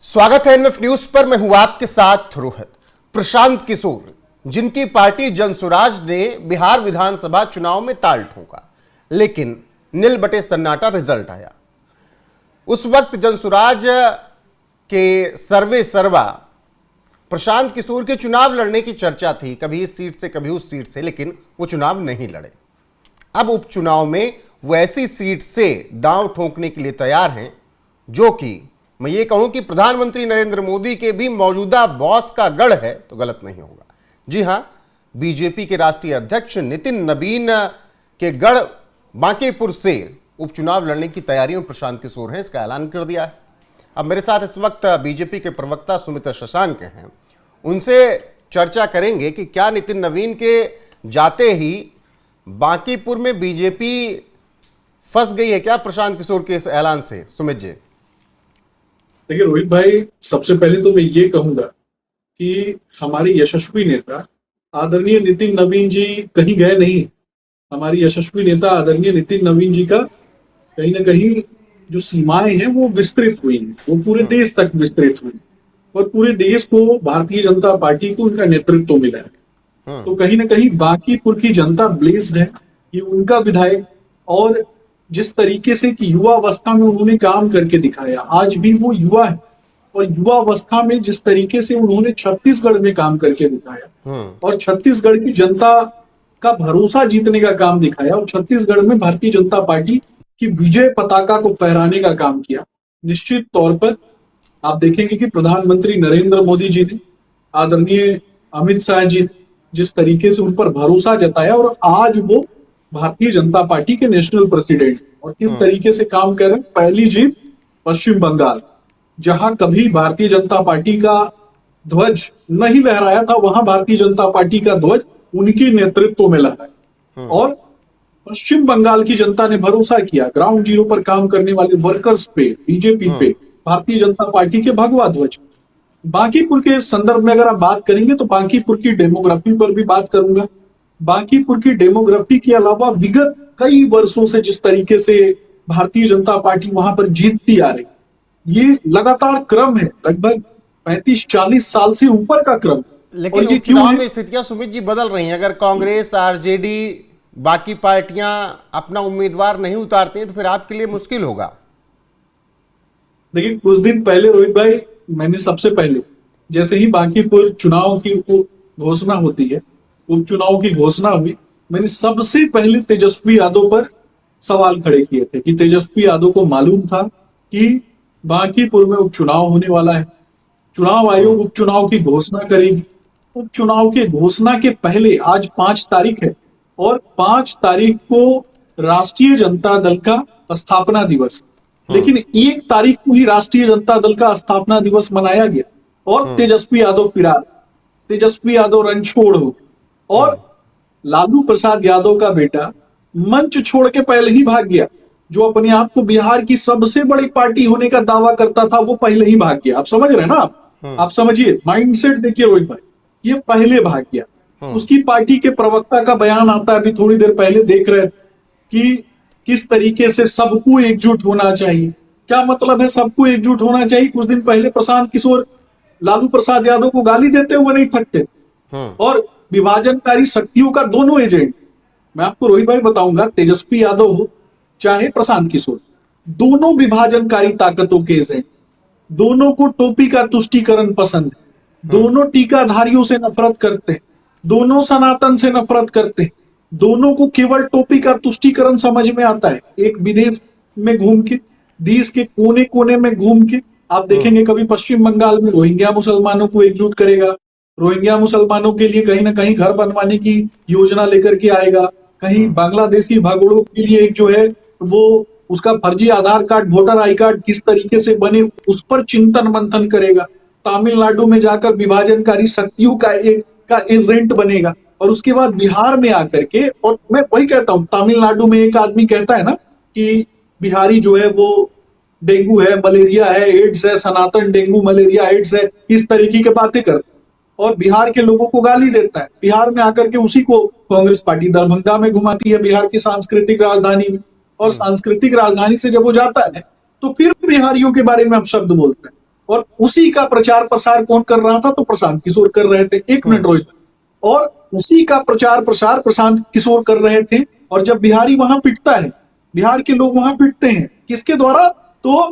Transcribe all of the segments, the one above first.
स्वागत है NF news पर। मैं हूं आपके साथ रोहित। प्रशांत किशोर, जिनकी पार्टी जनसुराज ने बिहार विधानसभा चुनाव में ताल ठोका, लेकिन नील बटे सन्नाटा रिजल्ट आया। उस वक्त जनसुराज के सर्वे सर्वा प्रशांत किशोर के चुनाव लड़ने की चर्चा थी, कभी इस सीट से कभी उस सीट से, लेकिन वो चुनाव नहीं लड़े। अब उपचुनाव में वो ऐसी सीट से दांव ठोंकने के लिए तैयार हैं जो कि मैं ये कहूं कि प्रधानमंत्री नरेंद्र मोदी के भी मौजूदा बॉस का गढ़ है तो गलत नहीं होगा। जी हां, बीजेपी के राष्ट्रीय अध्यक्ष नितिन नवीन के गढ़ बांकीपुर से उपचुनाव लड़ने की तैयारियों में प्रशांत किशोर हैं, इसका ऐलान कर दिया है। अब मेरे साथ इस वक्त बीजेपी के प्रवक्ता सुमित शशांक हैं, उनसे चर्चा करेंगे कि क्या नितिन नवीन के जाते ही बांकीपुर में बीजेपी फंस गई है क्या प्रशांत किशोर के इस ऐलान से। सुमित जी। देखिए रोहित भाई, सबसे पहले तो मैं ये कहूंगा कि हमारे यशस्वी नेता आदरणीय नितिन नवीन जी कहीं गए नहीं। हमारी यशस्वी नेता आदरणीय नितिन नवीन जी का कहीं ना कहीं जो सीमाएं हैं वो विस्तृत हुई हैं, वो पूरे देश तक विस्तृत हुई और पूरे देश को भारतीय जनता पार्टी को उनका नेतृत्व मिला है। तो कहीं ना कहीं बांकीपुर की जनता ब्लेस्ड है, ये उनका विधायक, और जिस तरीके से कि युवा अवस्था में उन्होंने काम करके दिखाया, आज भी वो युवा है, और युवा अवस्था में जिस तरीके से उन्होंने छत्तीसगढ़ में काम करके दिखाया और छत्तीसगढ़ की जनता का भरोसा जीतने का काम दिखाया और छत्तीसगढ़ में भारतीय जनता पार्टी की विजय पताका को फहराने का काम किया। निश्चित तौर पर आप देखेंगे कि प्रधानमंत्री नरेंद्र मोदी जी ने, आदरणीय अमित शाह जी ने जिस तरीके से उन पर भरोसा जताया और आज वो भारतीय जनता पार्टी के नेशनल प्रेसिडेंट और किस तरीके से काम कर रहे हैं। पहली जीत पश्चिम बंगाल, जहां कभी भारतीय जनता पार्टी का ध्वज नहीं लहराया था, वहां भारतीय जनता पार्टी का ध्वज उनके नेतृत्व में लहराया और पश्चिम बंगाल की जनता ने भरोसा किया ग्राउंड जीरो पर काम करने वाले वर्कर्स पे, बीजेपी पे, भारतीय जनता पार्टी के भगवा ध्वज। बांकीपुर के संदर्भ में अगर आप बात करेंगे तो बांकीपुर की डेमोग्राफी पर भी बात करूंगा। बांकीपुर की डेमोग्राफी के अलावा विगत कई वर्षों से जिस तरीके से भारतीय जनता पार्टी वहां पर जीतती आ रही, ये लगातार क्रम है, लगभग 35-40 साल से ऊपर का क्रम। लेकिन उपचुनाव में स्थितियां सुमित जी बदल रही हैं। अगर कांग्रेस, आरजेडी, बाकी पार्टियां अपना उम्मीदवार नहीं उतारती हैं तो फिर आपके लिए मुश्किल होगा। देखिए, कुछ दिन पहले रोहित भाई, मैंने सबसे पहले जैसे ही बांकीपुर चुनाव की घोषणा होती है, उपचुनाव की घोषणा हुई, मैंने सबसे पहले तेजस्वी यादव पर सवाल खड़े किए थे कि तेजस्वी यादव को मालूम था कि बांकीपुर में उपचुनाव होने वाला है, चुनाव आयोग उपचुनाव की घोषणा करेगी। उपचुनाव के घोषणा के पहले आज 5 तारीख है और 5 तारीख को राष्ट्रीय जनता दल का स्थापना दिवस, लेकिन 1 तारीख को ही राष्ट्रीय जनता दल का स्थापना दिवस मनाया गया और तेजस्वी यादव फिरार, तेजस्वी यादव रणछोड़ हो और लालू प्रसाद यादव का बेटा मंच छोड़ के पहले ही भाग गया। जो अपने आप को बिहार की सबसे बड़ी पार्टी होने का दावा करता था, वो पहले ही भाग गया। आप समझ रहे हैं ना, आप समझिए माइंडसेट देखिए रोहित भाई, ये पहले भाग गया। उसकी पार्टी के प्रवक्ता का बयान आता है, अभी थोड़ी देर पहले देख रहे कि किस तरीके से सबको एकजुट होना चाहिए। क्या मतलब है सबको एकजुट होना चाहिए? कुछ दिन पहले प्रशांत किशोर लालू प्रसाद यादव को गाली देते हुए नहीं थकते और विभाजनकारी शक्तियों का दोनों एजेंट। मैं आपको रोहित भाई बताऊंगा, तेजस्वी यादव हो चाहे प्रशांत किशोर, दोनों विभाजनकारी ताकतों के एजेंट, दोनों को टोपी का तुष्टीकरण पसंद है, दोनों टीकाधारियों से नफरत करते हैं, दोनों सनातन से नफरत करते हैं, दोनों को केवल टोपी का तुष्टीकरण समझ में आता है। एक विदेश में घूम के, देश के कोने कोने में घूम के आप देखेंगे कभी पश्चिम बंगाल में रोहिंग्या मुसलमानों को एकजुट करेगा, रोहिंग्या मुसलमानों के लिए कहीं ना कहीं घर बनवाने की योजना लेकर के आएगा, कहीं बांग्लादेशी भगोड़ों के लिए एक जो है वो उसका फर्जी आधार कार्ड, वोटर आई कार्ड किस तरीके से बने, उस पर चिंतन मंथन करेगा। तमिलनाडु में जाकर विभाजनकारी शक्तियों का एजेंट बनेगा और उसके बाद बिहार में आकर के, और मैं वही कहता हूं, तमिलनाडु में एक आदमी कहता है ना कि बिहारी जो है वो डेंगू है, मलेरिया है, एड्स है, सनातन डेंगू मलेरिया एड्स है, इस तरीके की बातें करते और बिहार के लोगों को गाली देता है। बिहार में आकर के उसी को कांग्रेस पार्टी दरभंगा में घुमाती है, बिहार की सांस्कृतिक राजधानी में, और सांस्कृतिक राजधानी से जब वो जाता है तो फिर बिहारियों के बारे में अपशब्द बोलते हैं। और उसी का प्रचार प्रसार कौन कर रहा था? तो प्रशांत किशोर कर रहे थे। एक मिनट रोहित, और उसी का प्रचार प्रसार प्रशांत किशोर कर रहे थे। और जब बिहारी वहां पिटता है, बिहार के लोग वहां पिटते हैं, किसके द्वारा? तो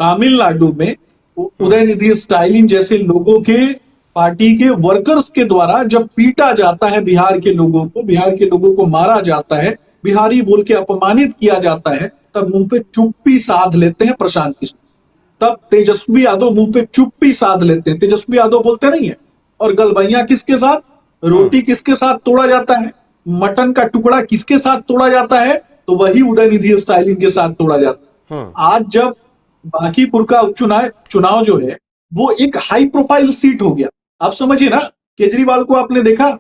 तमिलनाडु में उदयनिधि स्टालिन जैसे लोगों के, पार्टी के वर्कर्स के द्वारा जब पीटा जाता है बिहार के लोगों को, बिहार के लोगों को मारा जाता है, बिहारी बोल के अपमानित किया जाता है, तब मुंह पे चुप्पी साध लेते हैं प्रशांत किशोर। तब तेजस्वी यादव मुंह पे चुप्पी साध लेते हैं। तेजस्वी यादव बोलते नहीं है। और गलबैया किसके साथ, रोटी किसके साथ तोड़ा जाता है, मटन का टुकड़ा किसके साथ तोड़ा जाता है? तो वही उदयनिधि स्टालिन के साथ तोड़ा जाता है। आज जब बांकीपुर का चुनाव जो है वो एक हाई प्रोफाइल सीट हो गया। आप समझिए ना, केजरीवाल को आपने देखा,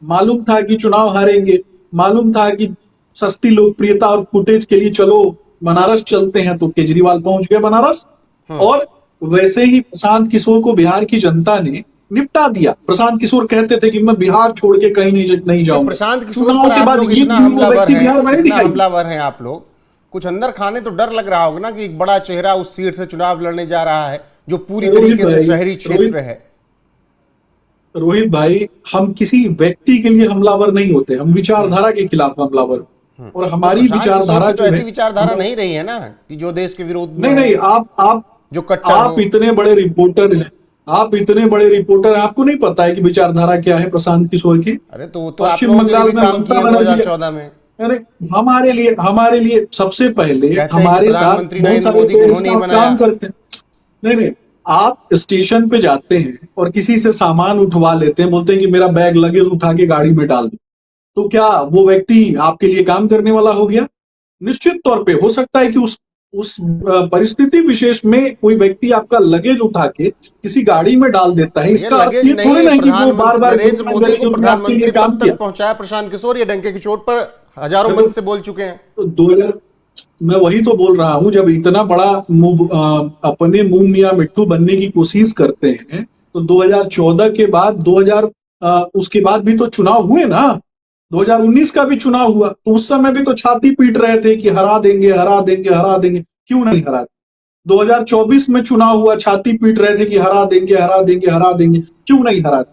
मालूम था कि चुनाव हारेंगे, मालूम था कि सस्ती लोकप्रियता और फुटेज के लिए चलो बनारस चलते हैं, तो केजरीवाल पहुंच गए बनारस। और वैसे ही प्रशांत किशोर को बिहार की जनता ने निपटा दिया। प्रशांत किशोर कहते थे कि मैं बिहार छोड़ के कहीं नहीं जाऊंगा। प्रशांत किशोर पर आप लोग इतना हमलावर हैं आप लोग, कुछ अंदर खाने तो डर लग रहा होगा ना कि एक बड़ा चेहरा उस सीट से चुनाव लड़ने जा रहा है जो पूरी तरीके से शहरी क्षेत्र है। रोहित भाई, हम किसी व्यक्ति के लिए हमलावर नहीं होते, हम विचारधारा के खिलाफ हमलावर। और हमारी विचारधारा तो ऐसी विचारधारा नहीं रही है ना कि जो देश के विरोध में। नहीं, आप इतने बड़े रिपोर्टर हैं, आप इतने बड़े रिपोर्टर हैं, आपको नहीं पता है कि विचारधारा क्या है प्रशांत किशोर की? अरे तो पश्चिम बंगाल में काम किया 2014 में। अरे हमारे लिए सबसे पहले हमारे साथ काम करते हैं। नहीं, आप स्टेशन पे जाते हैं और किसी से सामान उठवा लेते हैं, बोलते हैं कि मेरा बैग लगेज उठा के गाड़ी में डाल दो, तो क्या वो व्यक्ति आपके लिए काम करने वाला हो गया? निश्चित तौर पे हो सकता है कि उस परिस्थिति विशेष में कोई व्यक्ति आपका लगेज उठा के किसी गाड़ी में डाल देता है। इसका अर्थ ये थोड़ी नहीं कि वो बार-बार नरेंद्र मोदी को प्रधानमंत्री पद तक पहुंचाया प्रशांत किशोर, ये डंके की चोट पर हजारों मंच से बोल चुके हैं। तो 2000 मैं वही तो बोल रहा हूं, जब इतना बड़ा अपने मुंह मियां मिट्टू बनने की कोशिश करते हैं, तो 2014 के बाद उसके बाद भी तो चुनाव हुए ना, 2019 का भी चुनाव हुआ, तो उस समय भी तो छाती पीट रहे थे कि हरा देंगे हरा देंगे हरा देंगे। क्यों नहीं हरा? 2024 में चुनाव हुआ, छाती पीट रहे थे कि हरा देंगे हरा देंगे हरा देंगे, क्यों नहीं हरा?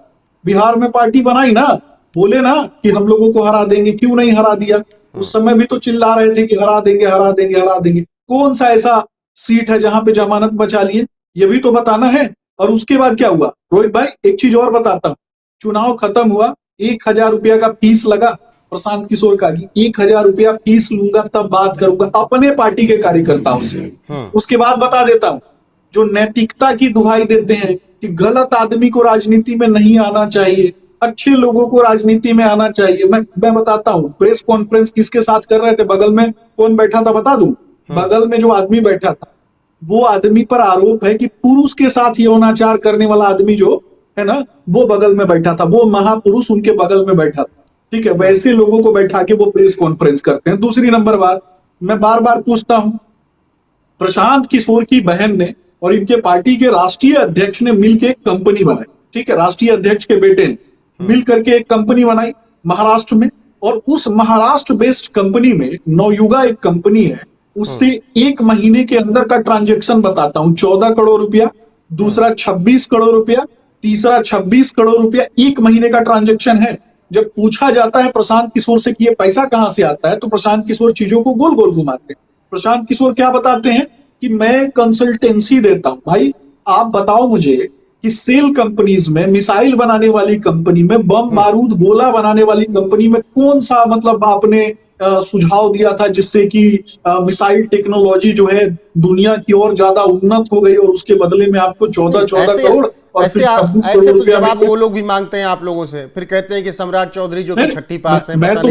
बिहार में पार्टी बनाई ना, बोले ना कि हम लोगों को हरा देंगे, क्यों नहीं हरा दिया? उस समय भी तो चिल्ला रहे थे कि हरा देंगे हरा देंगे हरा देंगे। कौन सा ऐसा सीट है जहां पे जमानत बचा लिए? ये भी तो बताना है। और उसके बाद क्या हुआ रोहित भाई, एक चीज और बताता हूं। चुनाव खत्म हुआ, 1000 रुपया का फीस लगा प्रशांत किशोर का, 1000 रुपया फीस लूंगा तब बात करूंगा अपने पार्टी के कार्यकर्ताओं से। उसके बाद बता देता हूं, जो नैतिकता की दुहाई देते हैं कि गलत आदमी को राजनीति में नहीं आना चाहिए, अच्छे लोगों को राजनीति में आना चाहिए, मैं बताता हूं। प्रेस कॉन्फ्रेंस किसके साथ कर रहे थे? बगल में कौन बैठा था बता दूं? बगल में जो आदमी बैठा था, वो आदमी पर आरोप है कि पुरुष के साथ यौनाचार करने वाला आदमी जो है ना, वो बगल में बैठा था, वो महापुरुष उनके बगल में बैठा था। ठीक है, वैसे लोगों को बैठा के वो प्रेस कॉन्फ्रेंस करते हैं। दूसरी नंबर बात, मैं बार बार पूछता हूं, प्रशांत किशोर की बहन ने और इनके पार्टी के राष्ट्रीय अध्यक्ष ने मिलकर एक कंपनी बनाई। ठीक है, राष्ट्रीय अध्यक्ष के बेटे ने मिल करके एक कंपनी बनाई महाराष्ट्र में, और उस महाराष्ट्र बेस्ड कंपनी में नवयुगा एक कंपनी है, उससे एक महीने के अंदर का ट्रांजैक्शन बताता हूं, 14 करोड़ रुपया, दूसरा 26 करोड़ रुपया, तीसरा 26 करोड़ रुपया, एक महीने का ट्रांजैक्शन है। जब पूछा जाता है प्रशांत किशोर से कि ये पैसा कहां से आता है, तो प्रशांत किशोर चीजों को गोल गोल घुमाते हैं। प्रशांत किशोर क्या बताते हैं कि मैं कंसल्टेंसी देता हूं। भाई आप बताओ मुझे कि सेल कंपनीज में, मिसाइल बनाने वाली कंपनी में, बम बारूद गोला बनाने वाली कंपनी में कौन सा मतलब आपने सुझाव दिया था जिससे कि मिसाइल टेक्नोलॉजी जो है दुनिया की और ज्यादा उन्नत हो गई और उसके बदले में आपको 14 करोड़ और ऐसे तो जवाब वो लोग भी मांगते हैं आप लोगों से, फिर कहते हैं कि सम्राट चौधरी जो कि छठी पास है, मैं तो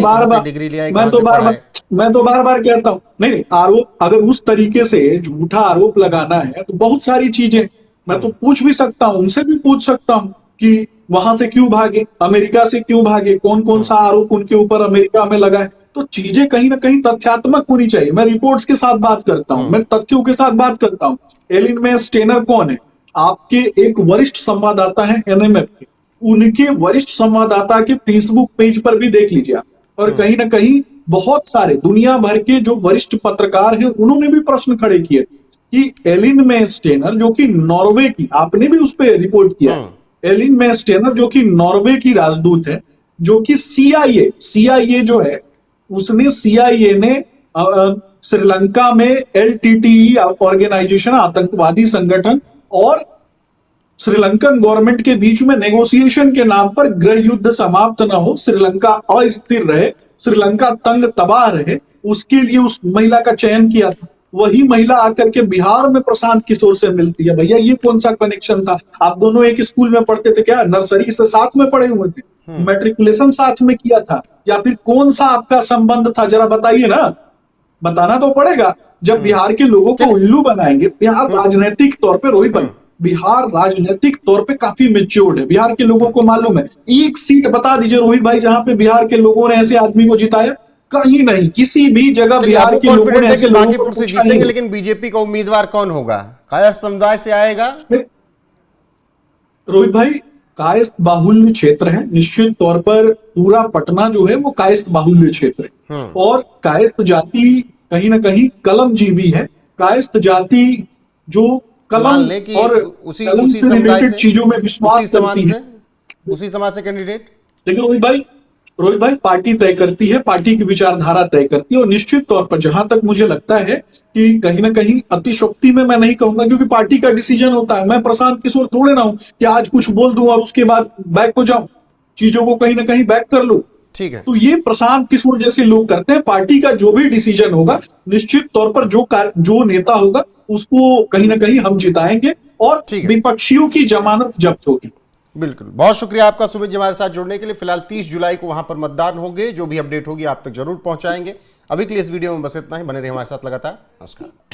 बार बार कहता हूं, नहीं आरोप अगर उस तरीके से झूठा आरोप लगाना है तो बहुत सारी चीजें मैं तो पूछ भी सकता हूं, उनसे भी पूछ सकता हूं कि वहां से क्यों भागे, अमेरिका से क्यों भागे, कौन कौन सा आरोप उनके ऊपर अमेरिका में लगा है। तो चीजें कहीं ना कहीं तथ्यात्मक होनी चाहिए। मैं रिपोर्ट्स के साथ बात करता हूं, मैं तथ्यों के साथ बात करता हूं। एलिन में स्टेनर कौन है? आपके एक वरिष्ठ संवाददाता है एनएमएफ के, उनके वरिष्ठ संवाददाता के फेसबुक पेज पर भी देख लीजिए आप। और कहीं ना कहीं बहुत सारे दुनिया भर के जो वरिष्ठ पत्रकार हैं उन्होंने भी प्रश्न खड़े किए कि एलिन मेस्टेनर जो कि नॉर्वे की, आपने भी उस पर रिपोर्ट किया, एलिन मेस्टेनर जो कि नॉर्वे की राजदूत है, जो कि सीआईए जो है, उसने सीआईए ने श्रीलंका में एलटीटीई ऑर्गेनाइजेशन, आतंकवादी संगठन, और श्रीलंकन गवर्नमेंट के बीच में नेगोशिएशन के नाम पर गृह युद्ध समाप्त न हो, श्रीलंका अस्थिर रहे, श्रीलंका तंग तबाह रहे, उसके लिए उस महिला का चयन किया था। वही महिला आकर के बिहार में प्रशांत किशोर से मिलती है। भैया ये कौन सा कनेक्शन था? आप दोनों एक स्कूल में पढ़ते थे क्या? नर्सरी से साथ में पढ़े हुए थे, मैट्रिकुलेशन साथ में किया था, या फिर कौन सा आपका संबंध था? जरा बताइए ना, बताना तो पड़ेगा। जब बिहार के लोगों को उल्लू बनाएंगे, बिहार राजनीतिक तौर पे, रोहित भाई, बिहार राजनीतिक तौर पे काफी मेच्योर्ड है, बिहार के लोगों को मालूम है। एक सीट बता दीजिए रोहित भाई जहां पे बिहार के लोगों ने ऐसे आदमी को जिताया? कहीं नहीं, किसी भी जगह बिहार के लोगों ने ऐसे लोगों को से जीतेंगे। लेकिन बीजेपी का उम्मीदवार कौन होगा? कायस्थ समुदाय से आएगा रोहित भाई? कायस्थ बाहुल्य क्षेत्र है, निश्चित तौर पर पूरा पटना जो है वो कायस्थ बाहुल्य क्षेत्र है, और कायस्थ जाति कहीं ना कहीं कलमजीवी है। कायस्थ जाति जो कलम और कलम से रिलेटेड चीजों में विश्वास करती है, उसी समाज से कैंडिडेट। लेकिन रोहित भाई पार्टी तय करती है, पार्टी की विचारधारा तय करती है, और निश्चित तौर पर जहां तक मुझे लगता है कि कहीं ना कहीं अतिशोक्ति में मैं नहीं कहूंगा, क्योंकि पार्टी का डिसीजन होता है। मैं प्रशांत किशोर थोड़े ना हूं कि आज कुछ बोल दूं और उसके बाद बैक हो जाऊं, चीजों को कहीं ना कहीं बैक कर लूं। ठीक है, तो ये प्रशांत किशोर जैसे लोग करते हैं। पार्टी का जो भी डिसीजन होगा, निश्चित तौर पर जो नेता होगा उसको कहीं ना कहीं हम जिताएंगे, और विपक्षियों की जमानत जब्त होगी। बिल्कुल, बहुत शुक्रिया आपका सुमित जी हमारे साथ जुड़ने के लिए। फिलहाल 30 जुलाई को वहां पर मतदान होंगे, जो भी अपडेट होगी आप तक जरूर पहुंचाएंगे। अभी के लिए इस वीडियो में बस इतना ही। बने रहिए हमारे साथ लगातार। नमस्कार।